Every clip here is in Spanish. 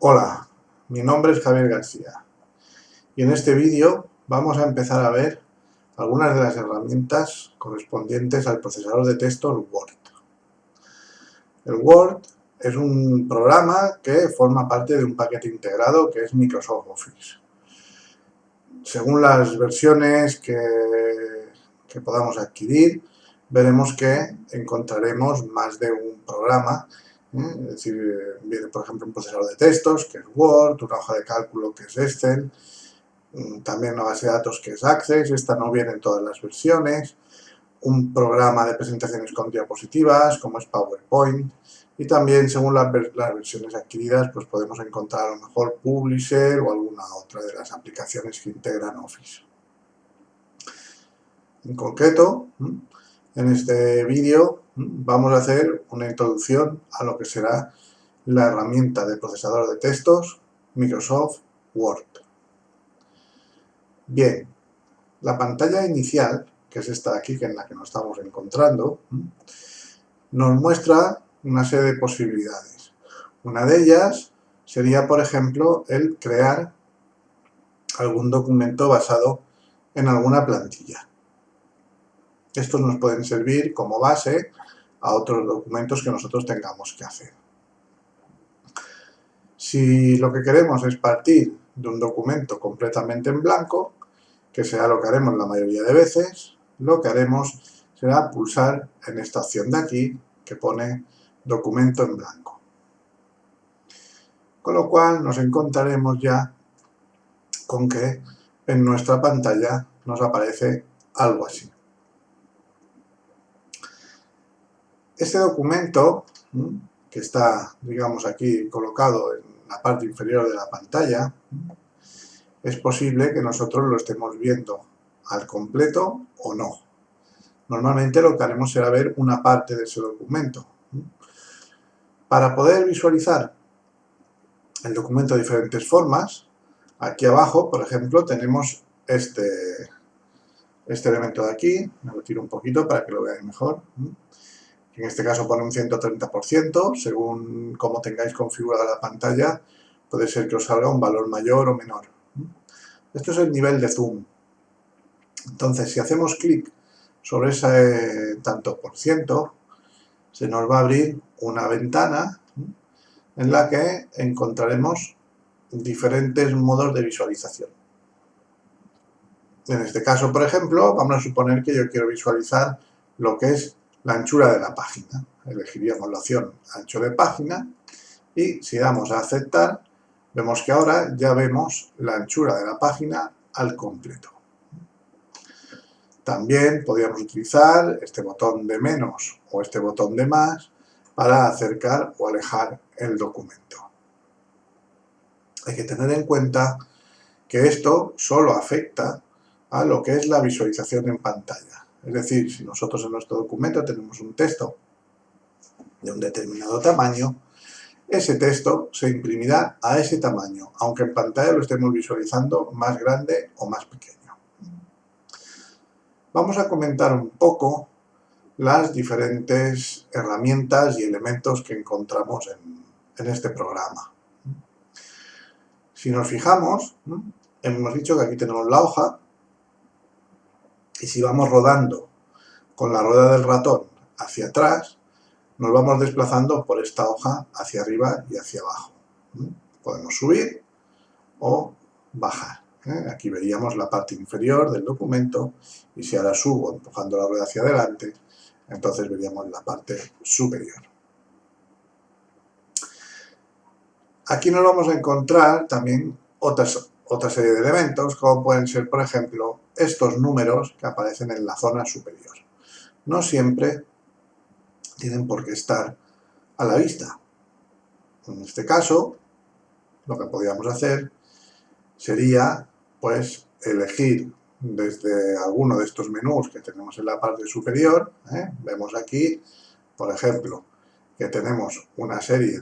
Hola, mi nombre es Javier García y en este vídeo vamos a empezar a ver algunas de las herramientas correspondientes al procesador de texto Word. El Word es un programa que forma parte de un paquete integrado que es Microsoft Office. Según las versiones que podamos adquirir, veremos que encontraremos más de un programa. Es decir, viene por ejemplo un procesador de textos, que es Word, una hoja de cálculo, que es Excel, también una base de datos, que es Access, esta no viene en todas las versiones, un programa de presentaciones con diapositivas, como es PowerPoint, y también, según las versiones adquiridas, pues podemos encontrar a lo mejor Publisher o alguna otra de las aplicaciones que integran Office. En concreto, en este vídeo vamos a hacer una introducción a lo que será la herramienta de procesador de textos Microsoft Word. Bien, la pantalla inicial, que es esta de aquí, que en la que nos estamos encontrando, nos muestra una serie de posibilidades. Una de ellas sería, por ejemplo, el crear algún documento basado en alguna plantilla. Estos nos pueden servir como base a otros documentos que nosotros tengamos que hacer. Si lo que queremos es partir de un documento completamente en blanco, que será lo que haremos la mayoría de veces, lo que haremos será pulsar en esta opción de aquí que pone documento en blanco. Con lo cual nos encontraremos ya con que en nuestra pantalla nos aparece algo así. Este documento, que está, digamos, aquí colocado en la parte inferior de la pantalla, es posible que nosotros lo estemos viendo al completo o no. Normalmente lo que haremos será ver una parte de ese documento. Para poder visualizar el documento de diferentes formas, aquí abajo, por ejemplo, tenemos este elemento de aquí. Me retiro un poquito para que lo veáis mejor. En este caso pone un 130%, según cómo tengáis configurada la pantalla, puede ser que os salga un valor mayor o menor. Esto es el nivel de zoom. Entonces, si hacemos clic sobre ese tanto por ciento, se nos va a abrir una ventana en la que encontraremos diferentes modos de visualización. En este caso, por ejemplo, vamos a suponer que yo quiero visualizar lo que es la anchura de la página. Elegiríamos la opción ancho de página y si damos a aceptar, vemos que ahora ya vemos la anchura de la página al completo. También podríamos utilizar este botón de menos o este botón de más para acercar o alejar el documento. Hay que tener en cuenta que esto solo afecta a lo que es la visualización en pantalla. Es decir, si nosotros en nuestro documento tenemos un texto de un determinado tamaño, ese texto se imprimirá a ese tamaño, aunque en pantalla lo estemos visualizando más grande o más pequeño. Vamos a comentar un poco las diferentes herramientas y elementos que encontramos en este programa. Si nos fijamos, hemos dicho que aquí tenemos la hoja y si vamos rodando con la rueda del ratón hacia atrás, nos vamos desplazando por esta hoja hacia arriba y hacia abajo. Podemos subir o bajar. Aquí veríamos la parte inferior del documento y si ahora subo empujando la rueda hacia adelante, entonces veríamos la parte superior. Aquí nos vamos a encontrar también otra serie de elementos, como pueden ser, por ejemplo, estos números que aparecen en la zona superior. No siempre tienen por qué estar a la vista. En este caso, lo que podríamos hacer sería, pues, elegir desde alguno de estos menús que tenemos en la parte superior. Vemos aquí, por ejemplo, que tenemos una serie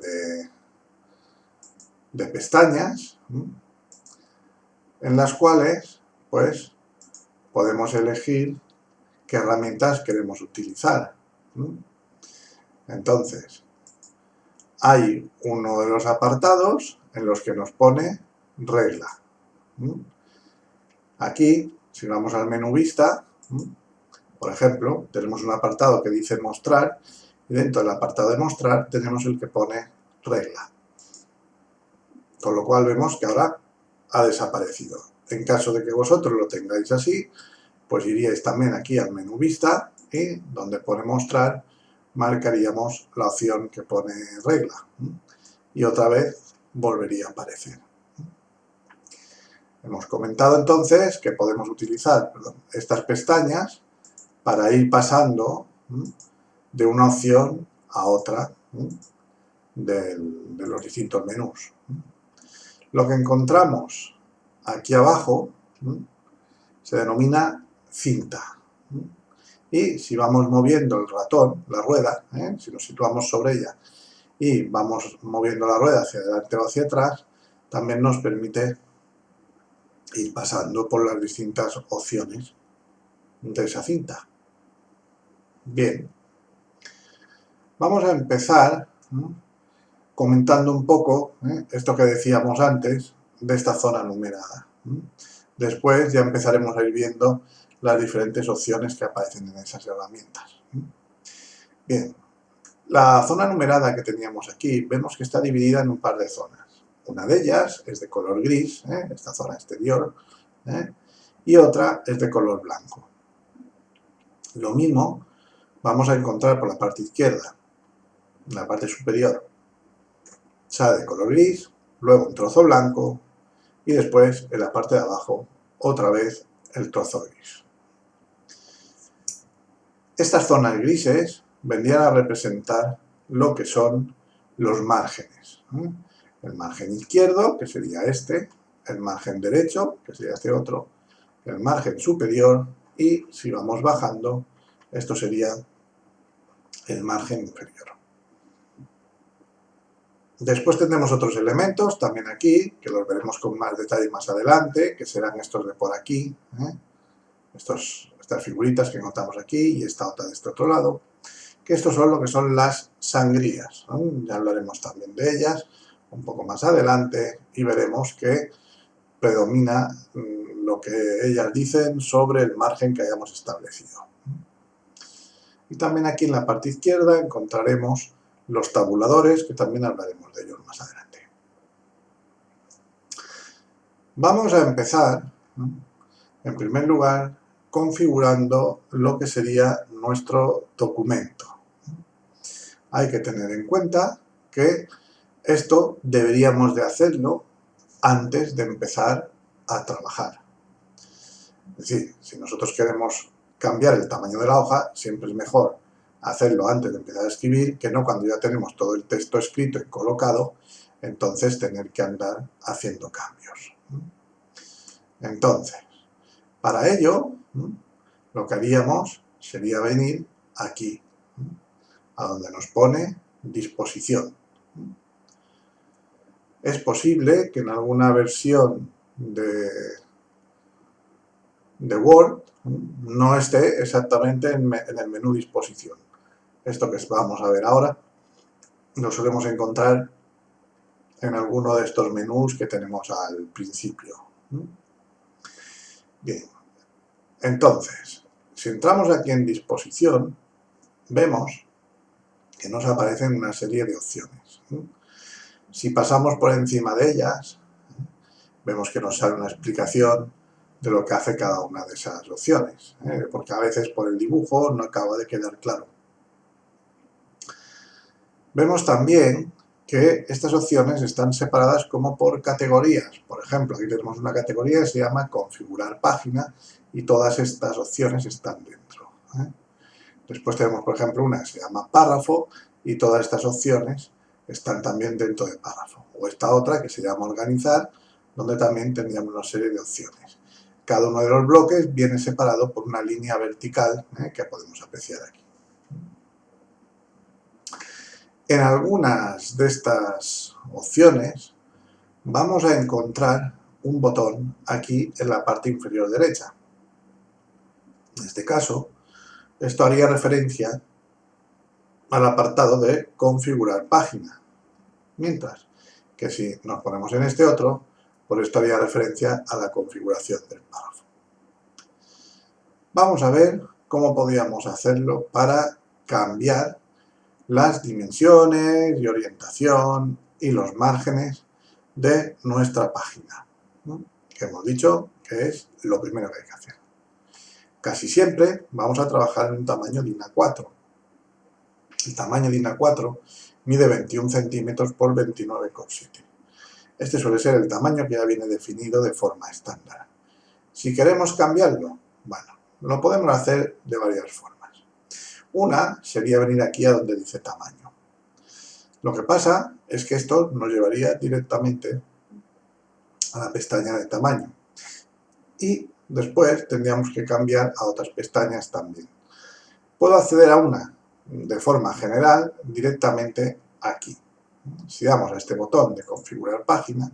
de pestañas en las cuales, pues, podemos elegir qué herramientas queremos utilizar. Entonces, hay uno de los apartados en los que nos pone regla. Aquí, si vamos al menú vista, por ejemplo, tenemos un apartado que dice mostrar y dentro del apartado de mostrar tenemos el que pone regla. Con lo cual vemos que ahora ha desaparecido. En caso de que vosotros lo tengáis así, pues iríais también aquí al menú vista y donde pone mostrar marcaríamos la opción que pone regla y otra vez volvería a aparecer. Hemos comentado entonces que podemos utilizar estas pestañas para ir pasando de una opción a otra de los distintos menús. Lo que encontramos aquí abajo se denomina cinta. Y si vamos moviendo el ratón, la rueda, si nos situamos sobre ella y vamos moviendo la rueda hacia adelante o hacia atrás, también nos permite ir pasando por las distintas opciones de esa cinta. Bien, vamos a empezar comentando un poco esto que decíamos antes de esta zona numerada. Después ya empezaremos a ir viendo las diferentes opciones que aparecen en esas herramientas. Bien, la zona numerada que teníamos aquí vemos que está dividida en un par de zonas. Una de ellas es de color gris, esta zona exterior, y otra es de color blanco. Lo mismo vamos a encontrar por la parte izquierda, en la parte superior, sale de color gris, luego un trozo blanco y después en la parte de abajo otra vez el trozo gris. Estas zonas grises vendrían a representar lo que son los márgenes. El margen izquierdo, que sería este, el margen derecho, que sería este otro, el margen superior y si vamos bajando, esto sería el margen inferior. Después tendremos otros elementos, también aquí, que los veremos con más detalle más adelante, que serán estos de por aquí, estas figuritas que encontramos aquí y esta otra de este otro lado, que estos son lo que son las sangrías. Ya hablaremos también de ellas un poco más adelante y veremos que predomina lo que ellas dicen sobre el margen que hayamos establecido. Y también aquí en la parte izquierda encontraremos los tabuladores, que también hablaremos de ellos más adelante. Vamos a empezar, en primer lugar, configurando lo que sería nuestro documento. Hay que tener en cuenta que esto deberíamos de hacerlo antes de empezar a trabajar. Es decir, si nosotros queremos cambiar el tamaño de la hoja, siempre es mejor hacerlo antes de empezar a escribir que no cuando ya tenemos todo el texto escrito y colocado, entonces tener que andar haciendo cambios. Entonces, para ello, lo que haríamos sería venir aquí, a donde nos pone disposición. Es posible que en alguna versión de Word no esté exactamente en el menú disposición. Esto que vamos a ver ahora lo solemos encontrar en alguno de estos menús que tenemos al principio. Bien, entonces, si entramos aquí en disposición, vemos que nos aparecen una serie de opciones. Si pasamos por encima de ellas, vemos que nos sale una explicación de lo que hace cada una de esas opciones, porque a veces por el dibujo no acaba de quedar claro. Vemos también que estas opciones están separadas como por categorías. Por ejemplo, aquí tenemos una categoría que se llama configurar página y todas estas opciones están dentro. Después tenemos, por ejemplo, una que se llama párrafo y todas estas opciones están también dentro de párrafo. O esta otra que se llama organizar, donde también tendríamos una serie de opciones. Cada uno de los bloques viene separado por una línea vertical que podemos apreciar aquí. En algunas de estas opciones vamos a encontrar un botón aquí en la parte inferior derecha. En este caso, esto haría referencia al apartado de configurar página, mientras que si nos ponemos en este otro, pues esto haría referencia a la configuración del párrafo. Vamos a ver cómo podríamos hacerlo para cambiar las dimensiones y orientación y los márgenes de nuestra página, ¿no? Que hemos dicho que es lo primero que hay que hacer. Casi siempre vamos a trabajar en un tamaño DIN A4. El tamaño DIN A4 mide 21 centímetros por 29,7. Este suele ser el tamaño que ya viene definido de forma estándar. Si queremos cambiarlo, bueno, lo podemos hacer de varias formas. Una sería venir aquí a donde dice tamaño. Lo que pasa es que esto nos llevaría directamente a la pestaña de tamaño. Y después tendríamos que cambiar a otras pestañas también. Puedo acceder a una de forma general directamente aquí. Si damos a este botón de configurar página,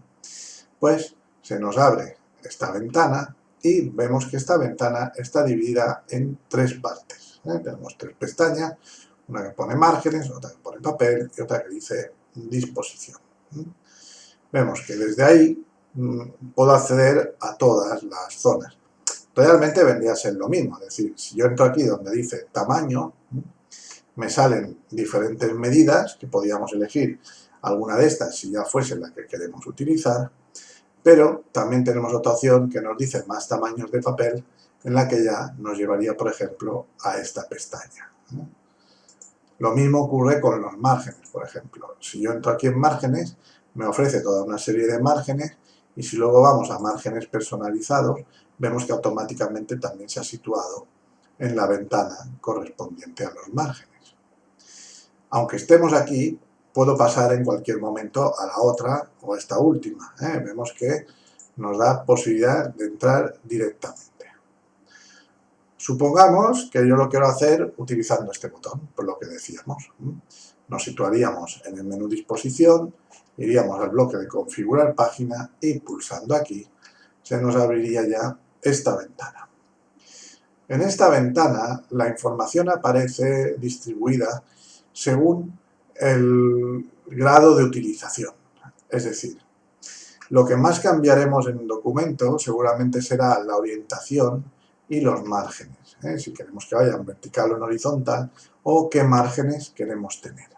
pues se nos abre esta ventana y vemos que esta ventana está dividida en tres partes. Tenemos tres pestañas, una que pone márgenes, otra que pone papel y otra que dice disposición. Vemos que desde ahí puedo acceder a todas las zonas. Realmente vendría a ser lo mismo, es decir, si yo entro aquí donde dice tamaño, me salen diferentes medidas que podríamos elegir alguna de estas si ya fuese la que queremos utilizar, pero también tenemos otra opción que nos dice más tamaños de papel, en la que ya nos llevaría, por ejemplo, a esta pestaña. Lo mismo ocurre con los márgenes, por ejemplo. Si yo entro aquí en márgenes, me ofrece toda una serie de márgenes y si luego vamos a márgenes personalizados, vemos que automáticamente también se ha situado en la ventana correspondiente a los márgenes. Aunque estemos aquí, puedo pasar en cualquier momento a la otra o a esta última. Vemos que nos da posibilidad de entrar directamente. Supongamos que yo lo quiero hacer utilizando este botón, por lo que decíamos. Nos situaríamos en el menú disposición, iríamos al bloque de configurar página y pulsando aquí se nos abriría ya esta ventana. En esta ventana la información aparece distribuida según el grado de utilización. Es decir, lo que más cambiaremos en el documento seguramente será la orientación y los márgenes, si queremos que vayan vertical o en horizontal, o qué márgenes queremos tener.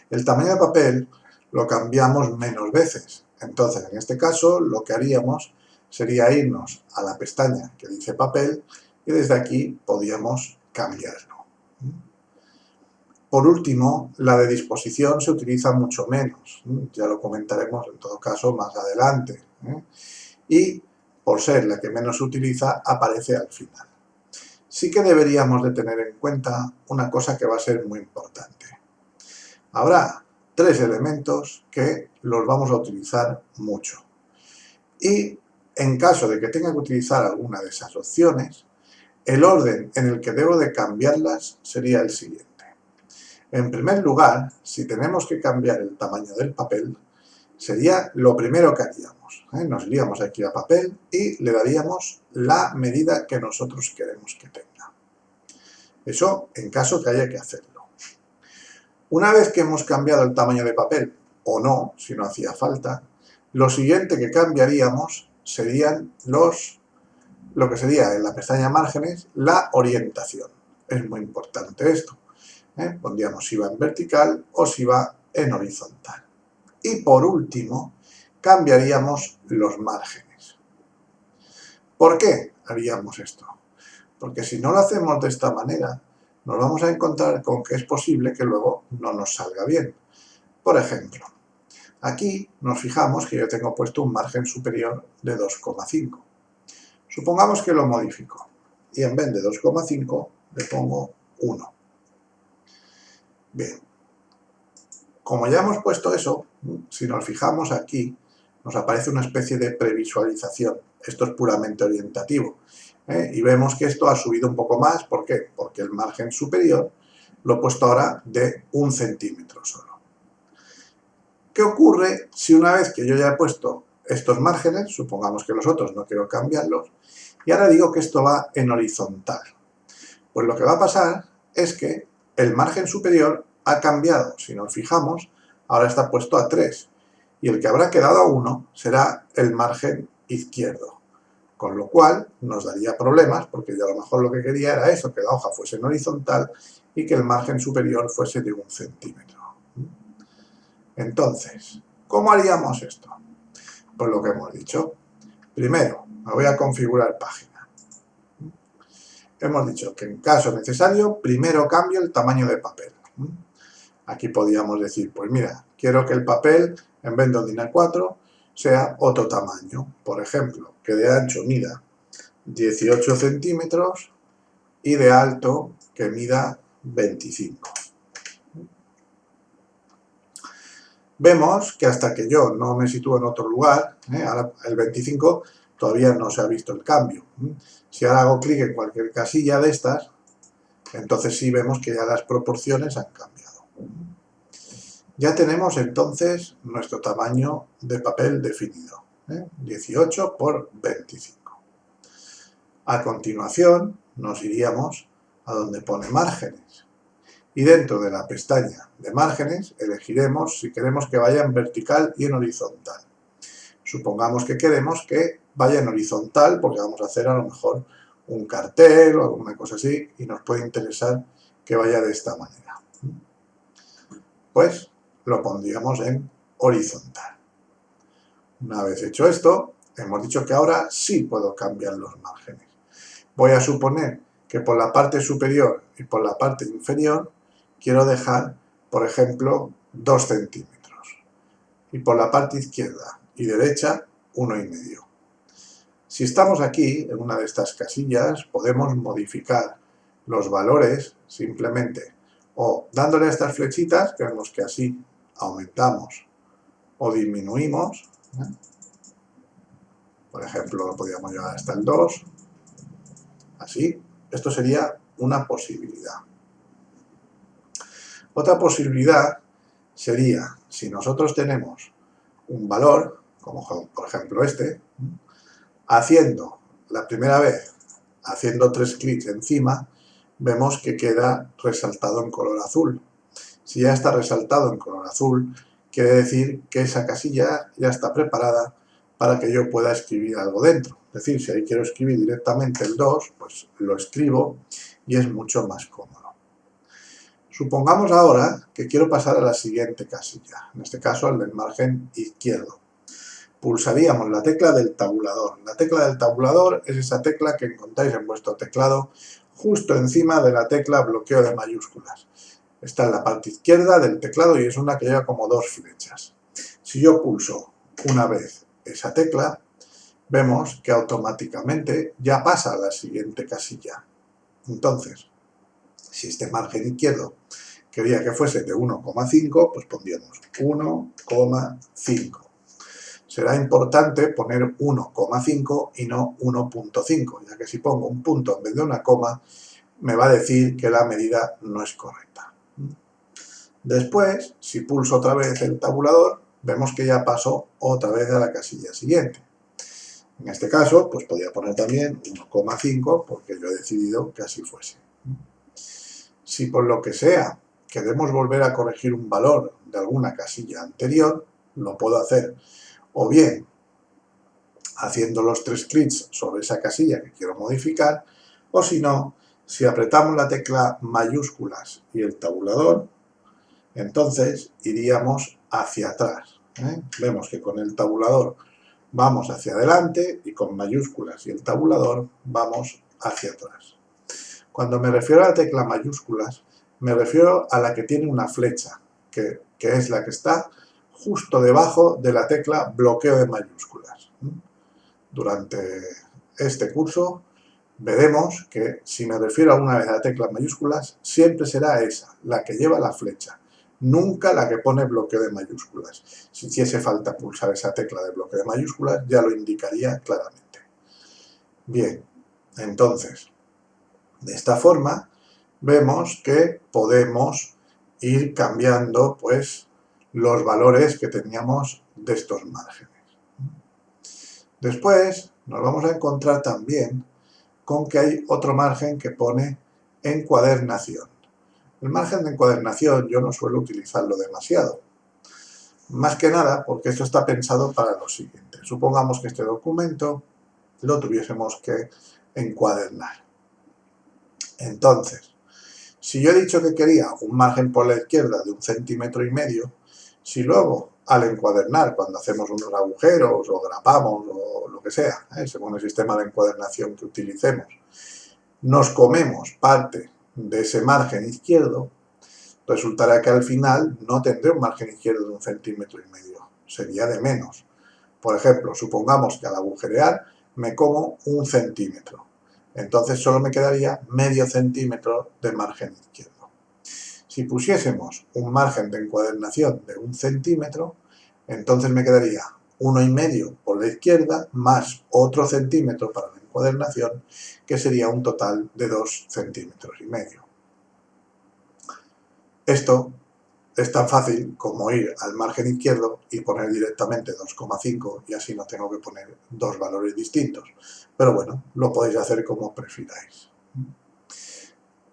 El tamaño de papel lo cambiamos menos veces, entonces en este caso lo que haríamos sería irnos a la pestaña que dice papel y desde aquí podríamos cambiarlo. Por último, la de disposición se utiliza mucho menos, ya lo comentaremos en todo caso más adelante, y por ser la que menos se utiliza, aparece al final. Sí que deberíamos de tener en cuenta una cosa que va a ser muy importante. Habrá tres elementos que los vamos a utilizar mucho. Y en caso de que tenga que utilizar alguna de esas opciones, el orden en el que debo de cambiarlas sería el siguiente. En primer lugar, si tenemos que cambiar el tamaño del papel, sería lo primero que haríamos. Nos iríamos aquí a papel y le daríamos la medida que nosotros queremos que tenga. Eso en caso que haya que hacerlo. Una vez que hemos cambiado el tamaño de papel, o no, si no hacía falta, lo siguiente que cambiaríamos serían lo que sería en la pestaña márgenes, la orientación. Es muy importante esto. Pondríamos si va en vertical o si va en horizontal. Y por último, cambiaríamos los márgenes. ¿Por qué haríamos esto? Porque si no lo hacemos de esta manera, nos vamos a encontrar con que es posible que luego no nos salga bien. Por ejemplo, aquí nos fijamos que yo tengo puesto un margen superior de 2,5. Supongamos que lo modifico y en vez de 2,5 le pongo 1. Bien. Como ya hemos puesto eso, si nos fijamos aquí, nos aparece una especie de previsualización. Esto es puramente orientativo. Y vemos que esto ha subido un poco más. ¿Por qué? Porque el margen superior lo he puesto ahora de 1 centímetro solo. ¿Qué ocurre si una vez que yo ya he puesto estos márgenes, supongamos que los otros no quiero cambiarlos, y ahora digo que esto va en horizontal? Pues lo que va a pasar es que el margen superior ha cambiado, si nos fijamos, ahora está puesto a 3. Y el que habrá quedado a 1 será el margen izquierdo. Con lo cual nos daría problemas, porque yo a lo mejor lo que quería era eso, que la hoja fuese en horizontal y que el margen superior fuese de 1 centímetro. Entonces, ¿cómo haríamos esto? Pues lo que hemos dicho. Primero, me voy a configurar página. Hemos dicho que en caso necesario, primero cambio el tamaño de papel. Aquí podríamos decir, pues mira, quiero que el papel, en vez de DIN A4, sea otro tamaño. Por ejemplo, que de ancho mida 18 centímetros y de alto que mida 25. Vemos que hasta que yo no me sitúo en otro lugar, ahora el 25 todavía no se ha visto el cambio. Si ahora hago clic en cualquier casilla de estas, entonces sí vemos que ya las proporciones han cambiado. Ya tenemos entonces nuestro tamaño de papel definido, 18 por 25. A continuación nos iríamos a donde pone márgenes y dentro de la pestaña de márgenes elegiremos si queremos que vaya en vertical y en horizontal. Supongamos que queremos que vaya en horizontal porque vamos a hacer a lo mejor un cartel o alguna cosa así y nos puede interesar que vaya de esta manera. Pues lo pondríamos en horizontal. Una vez hecho esto, hemos dicho que ahora sí puedo cambiar los márgenes. Voy a suponer que por la parte superior y por la parte inferior quiero dejar, por ejemplo, 2 centímetros. Y por la parte izquierda y derecha, 1,5. Si estamos aquí, en una de estas casillas, podemos modificar los valores simplemente o dándole a estas flechitas, que vemos que así aumentamos o disminuimos. Por ejemplo, lo podríamos llevar hasta el 2. Así, esto sería una posibilidad. Otra posibilidad sería, si nosotros tenemos un valor, como por ejemplo este, haciendo la primera vez, haciendo 3 clics encima, vemos que queda resaltado en color azul. Si ya está resaltado en color azul, quiere decir que esa casilla ya está preparada para que yo pueda escribir algo dentro. Es decir, si ahí quiero escribir directamente el 2, pues lo escribo y es mucho más cómodo. Supongamos ahora que quiero pasar a la siguiente casilla, en este caso al del margen izquierdo. Pulsaríamos la tecla del tabulador. La tecla del tabulador es esa tecla que encontráis en vuestro teclado justo encima de la tecla bloqueo de mayúsculas. Está en la parte izquierda del teclado y es una que lleva como 2 flechas. Si yo pulso una vez esa tecla, vemos que automáticamente ya pasa a la siguiente casilla. Entonces, si este margen izquierdo quería que fuese de 1,5, pues pondríamos 1,5. Será importante poner 1,5 y no 1,5, ya que si pongo un punto en vez de una coma, me va a decir que la medida no es correcta. Después, si pulso otra vez el tabulador, vemos que ya pasó otra vez a la casilla siguiente. En este caso, pues podría poner también 1,5 porque yo he decidido que así fuese. Si por lo que sea queremos volver a corregir un valor de alguna casilla anterior, lo puedo hacer o bien haciendo los 3 clics sobre esa casilla que quiero modificar, o si no, si apretamos la tecla mayúsculas y el tabulador, entonces iríamos hacia atrás. Vemos que con el tabulador vamos hacia adelante y con mayúsculas y el tabulador vamos hacia atrás. Cuando me refiero a la tecla mayúsculas, me refiero a la que tiene una flecha, que es la que está justo debajo de la tecla bloqueo de mayúsculas. Durante este curso veremos que si me refiero alguna vez a la tecla mayúsculas, siempre será esa, la que lleva la flecha, nunca la que pone bloqueo de mayúsculas. Si hiciese falta pulsar esa tecla de bloqueo de mayúsculas, ya lo indicaría claramente. Bien, entonces, de esta forma, vemos que podemos ir cambiando pues los valores que teníamos de estos márgenes. Después nos vamos a encontrar también con que hay otro margen que pone encuadernación. El margen de encuadernación yo no suelo utilizarlo demasiado. Más que nada porque esto está pensado para lo siguiente. Supongamos que este documento lo tuviésemos que encuadernar. Entonces, si yo he dicho que quería un margen por la izquierda de 1,5 cm, si luego al encuadernar, cuando hacemos unos agujeros o grapamos o lo que sea, según el sistema de encuadernación que utilicemos, nos comemos parte de ese margen izquierdo, resultará que al final no tendré un margen izquierdo de 1,5 cm, sería de menos. Por ejemplo, supongamos que al agujerear me como 1 centímetro, entonces solo me quedaría medio centímetro de margen izquierdo. Si pusiésemos un margen de encuadernación de 1 centímetro, entonces me quedaría 1,5 por la izquierda más otro centímetro para la encuadernación, que sería un total de 2,5 centímetros. Esto es tan fácil como ir al margen izquierdo y poner directamente 2,5 y así no tengo que poner dos valores distintos. Pero bueno, lo podéis hacer como prefiráis.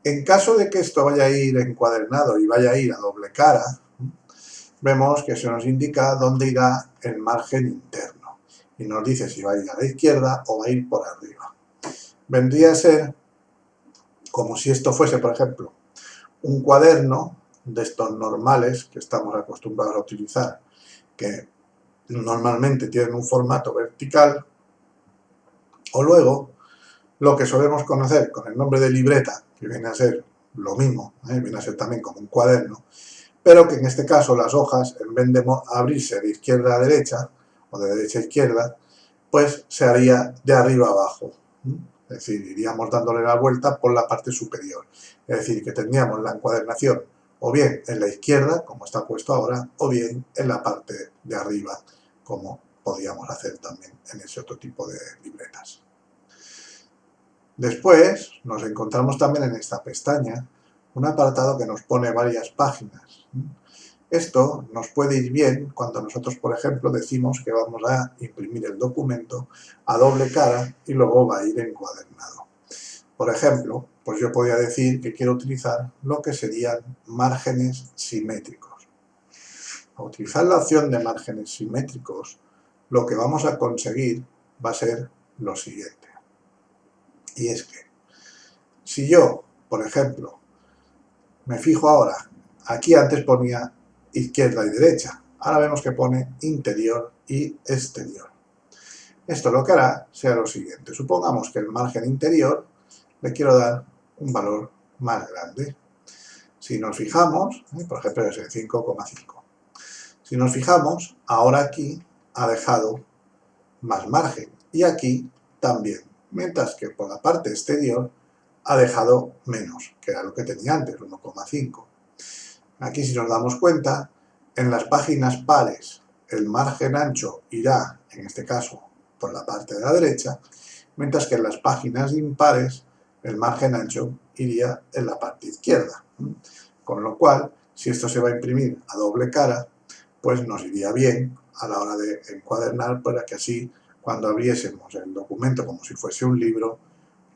En caso de que esto vaya a ir encuadernado y vaya a ir a doble cara, vemos que se nos indica dónde irá el margen interno y nos dice si va a ir a la izquierda o va a ir por arriba. Vendría a ser como si esto fuese, por ejemplo, un cuaderno de estos normales que estamos acostumbrados a utilizar, que normalmente tienen un formato vertical, o luego lo que solemos conocer con el nombre de libreta, que viene a ser lo mismo, viene a ser también como un cuaderno, pero que en este caso las hojas, en vez de abrirse de izquierda a derecha, o de derecha a izquierda, pues se haría de arriba a abajo. Es decir, iríamos dándole la vuelta por la parte superior. Es decir, que tendríamos la encuadernación o bien en la izquierda, como está puesto ahora, o bien en la parte de arriba, como podíamos hacer también en ese otro tipo de libretas. Después nos encontramos también en esta pestaña un apartado que nos pone varias páginas. Esto nos puede ir bien cuando nosotros, por ejemplo, decimos que vamos a imprimir el documento a doble cara y luego va a ir encuadernado. Por ejemplo, pues yo podría decir que quiero utilizar lo que serían márgenes simétricos. Al utilizar la opción de márgenes simétricos, lo que vamos a conseguir va a ser lo siguiente. Y es que, si yo, por ejemplo, me fijo ahora, aquí antes ponía izquierda y derecha, ahora vemos que pone interior y exterior. Esto lo que hará sea lo siguiente. Supongamos que el margen interior le quiero dar un valor más grande. Si nos fijamos, por ejemplo es el 5,5. Si nos fijamos, ahora aquí ha dejado más margen y aquí también, mientras que por la parte exterior ha dejado menos, que era lo que tenía antes, 1,5. Aquí, si nos damos cuenta, en las páginas pares el margen ancho irá, en este caso, por la parte de la derecha, mientras que en las páginas impares el margen ancho iría en la parte izquierda. Con lo cual, si esto se va a imprimir a doble cara, pues nos iría bien a la hora de encuadernar para que así, cuando abriésemos el documento como si fuese un libro,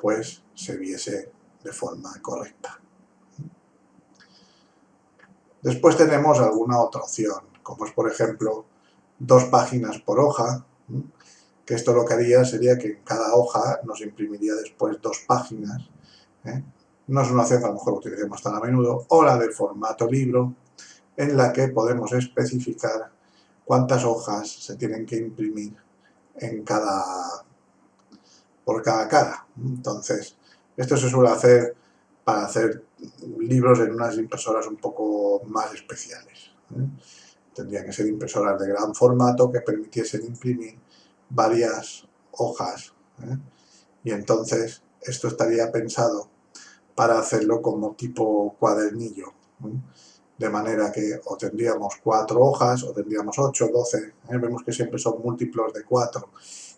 pues se viese de forma correcta. Después tenemos alguna otra opción, como es por ejemplo 2 páginas por hoja, que esto lo que haría sería que en cada hoja nos imprimiría después 2 páginas. No es una opción que a lo mejor utilicemos tan a menudo, o la del formato libro, en la que podemos especificar cuántas hojas se tienen que imprimir por cada cara. Entonces, esto se suele hacer para hacer libros en unas impresoras un poco más especiales. Tendrían que ser impresoras de gran formato que permitiesen imprimir varias hojas. Y entonces esto estaría pensado para hacerlo como tipo cuadernillo. De manera que o tendríamos 4 hojas o tendríamos 8, 12. Vemos que siempre son múltiplos de 4.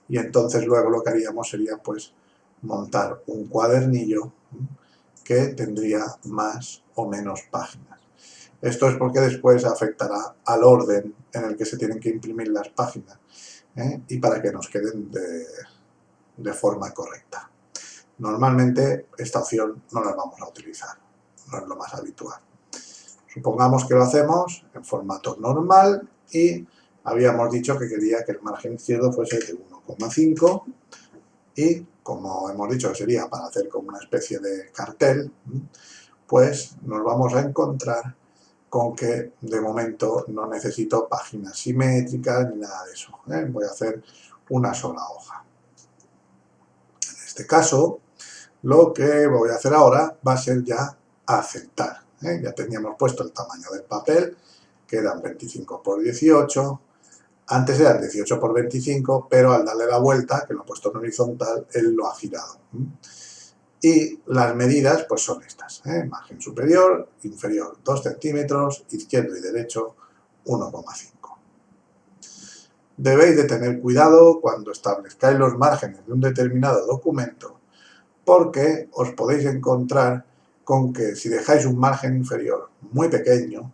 Y entonces luego lo que haríamos sería pues montar un cuadernillo que tendría más o menos páginas. Esto es porque después afectará al orden en el que se tienen que imprimir las páginas y para que nos queden de forma correcta. Normalmente esta opción no la vamos a utilizar, no es lo más habitual. Supongamos que lo hacemos en formato normal y habíamos dicho que quería que el margen izquierdo fuese de 1,5 y como hemos dicho que sería para hacer como una especie de cartel, pues nos vamos a encontrar con que de momento no necesito páginas simétricas ni nada de eso. Voy a hacer una sola hoja. En este caso, lo que voy a hacer ahora va a ser ya aceptar. Ya teníamos puesto el tamaño del papel, que eran 25 por 18. Antes eran 18 por 25, pero al darle la vuelta, que lo he puesto en horizontal, él lo ha girado. Y las medidas pues son estas. Margen superior, inferior 2 centímetros, izquierdo y derecho 1,5. Debéis de tener cuidado cuando establezcáis los márgenes de un determinado documento, porque os podéis encontrar con que si dejáis un margen inferior muy pequeño,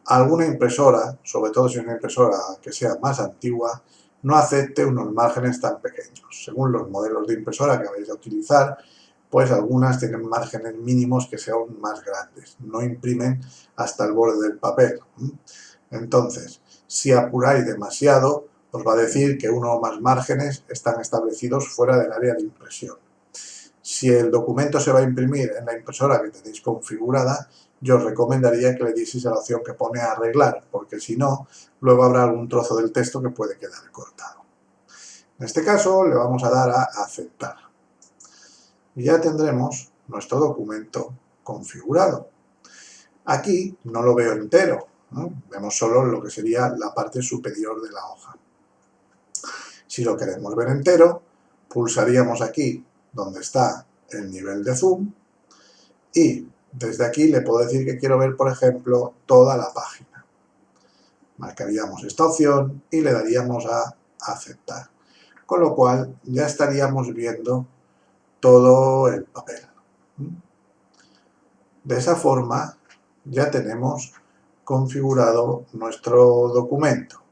alguna impresora, sobre todo si es una impresora que sea más antigua, no acepte unos márgenes tan pequeños. Según los modelos de impresora que vais a utilizar, pues algunas tienen márgenes mínimos que sean más grandes, no imprimen hasta el borde del papel. Entonces, si apuráis demasiado, os va a decir que uno o más márgenes están establecidos fuera del área de impresión. Si el documento se va a imprimir en la impresora que tenéis configurada, yo os recomendaría que le dieseis a la opción que pone arreglar, porque si no, luego habrá algún trozo del texto que puede quedar cortado. En este caso le vamos a dar a aceptar. Y ya tendremos nuestro documento configurado. Aquí no lo veo entero, ¿no? Vemos solo lo que sería la parte superior de la hoja. Si lo queremos ver entero, pulsaríamos aquí donde está el nivel de zoom y desde aquí le puedo decir que quiero ver, por ejemplo, toda la página. Marcaríamos esta opción y le daríamos a aceptar, con lo cual ya estaríamos viendo todo el papel. De esa forma ya tenemos configurado nuestro documento.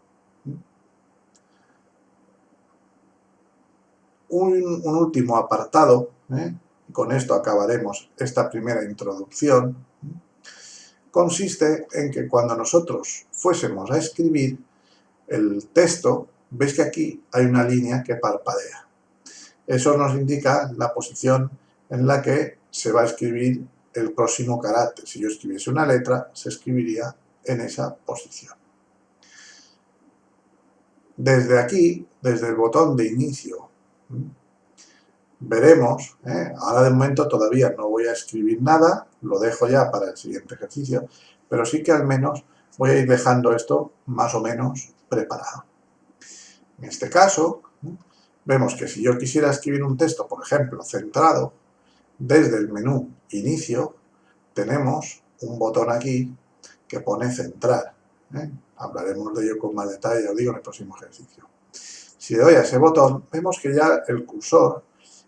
Un último apartado, con esto acabaremos esta primera introducción, consiste en que cuando nosotros fuésemos a escribir el texto, veis que aquí hay una línea que parpadea. Eso nos indica la posición en la que se va a escribir el próximo carácter. Si yo escribiese una letra, se escribiría en esa posición. Desde aquí, desde el botón de inicio, veremos, ahora de momento todavía no voy a escribir nada, lo dejo ya para el siguiente ejercicio, pero sí que al menos voy a ir dejando esto más o menos preparado. En este caso, vemos que si yo quisiera escribir un texto, por ejemplo, centrado, desde el menú Inicio, tenemos un botón aquí que pone Centrar. Hablaremos de ello con más detalle, os digo, en el próximo ejercicio. Si le doy a ese botón, vemos que ya el cursor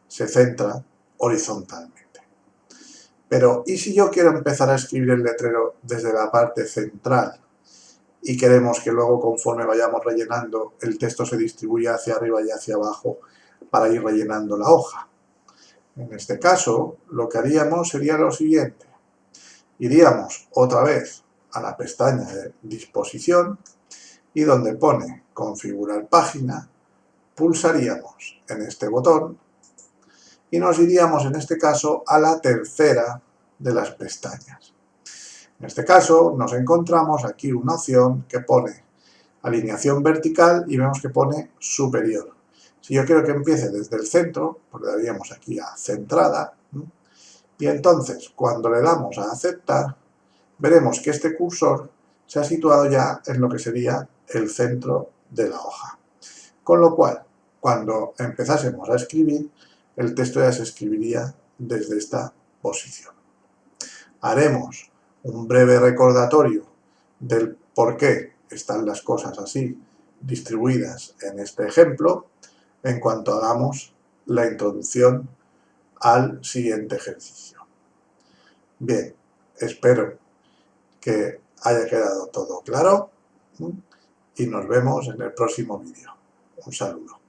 se centra horizontalmente. Pero, ¿y si yo quiero empezar a escribir el letrero desde la parte central y queremos que luego, conforme vayamos rellenando, el texto se distribuya hacia arriba y hacia abajo para ir rellenando la hoja? En este caso, lo que haríamos sería lo siguiente. Iríamos otra vez a la pestaña de disposición y donde pone configurar página, pulsaríamos en este botón y nos iríamos en este caso a la tercera de las pestañas. En este caso nos encontramos aquí una opción que pone alineación vertical y vemos que pone superior. Si yo quiero que empiece desde el centro, pues le daríamos aquí a centrada, y entonces cuando le damos a aceptar, veremos que este cursor se ha situado ya en lo que sería el centro de la hoja. Con lo cual, cuando empezásemos a escribir, el texto ya se escribiría desde esta posición. Haremos un breve recordatorio del por qué están las cosas así distribuidas en este ejemplo en cuanto hagamos la introducción al siguiente ejercicio. Bien, espero que haya quedado todo claro y nos vemos en el próximo vídeo. Un saludo.